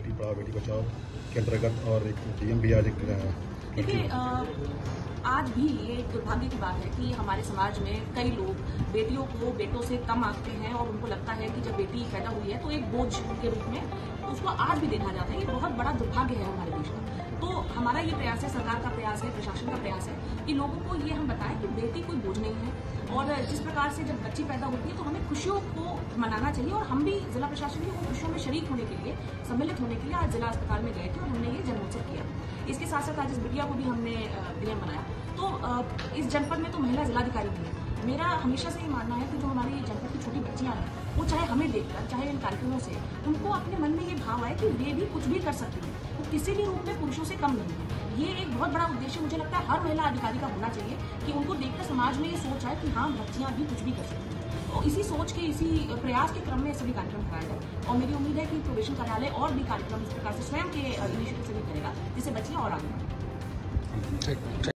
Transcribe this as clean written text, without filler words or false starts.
बेटी पढ़ाओ बेटी बचाओ के अंतर्गत और एक डीएम भी आज देखिए, आज भी ये दुर्भाग्य की बात है कि हमारे समाज में कई लोग बेटियों को बेटों से कम आंकते हैं और उनको लगता है कि जब बेटी पैदा हुई है तो एक बोझ के रूप में उसको आज भी देखा जाता है। ये बहुत बड़ा दुर्भाग्य है हमारे देश का। तो हमारा ये प्रयास है, सरकार का प्रयास है, प्रशासन का प्रयास है कि लोगों को ये हम बताएं कि बेटी कोई बोझ नहीं है और जिस प्रकार से जब बच्ची पैदा होती है तो हमें खुशियों को मनाना चाहिए। और हम भी जिला प्रशासन भी उन खुशियों में शरीक होने के लिए, सम्मिलित होने के लिए आज जिला अस्पताल में गए थे और हमने ये जन्मोत्सव किया। इसके साथ साथ आज इस बिटिया को भी हमने डीएम बनाया। तो इस जनपद में तो महिला जिलाधिकारी भी है। मेरा हमेशा से ये मानना है कि जो हमारी जनपद की छोटी बच्चियां हैं वो चाहे हमें देखकर, चाहे इन कार्यक्रमों से उनको अपने मन में ये भाव आए कि वे भी कुछ भी कर सकती है, वो किसी भी रूप में पुरुषों से कम नहीं है। ये एक बहुत बड़ा उद्देश्य मुझे लगता है हर महिला अधिकारी का होना चाहिए कि उनको देखकर समाज में ये सोच आए कि हाँ, बच्चियां भी कुछ भी कर सकती हैं। और इसी सोच के, इसी प्रयास के क्रम में सभी कार्यक्रम कराए गए और मेरी उम्मीद है कि प्रोबेशन कार्यालय और भी कार्यक्रम इस प्रकार से स्वयं के इनिशिएटिव से भी करेगा जिससे बच्चियां और आगे बढ़ें।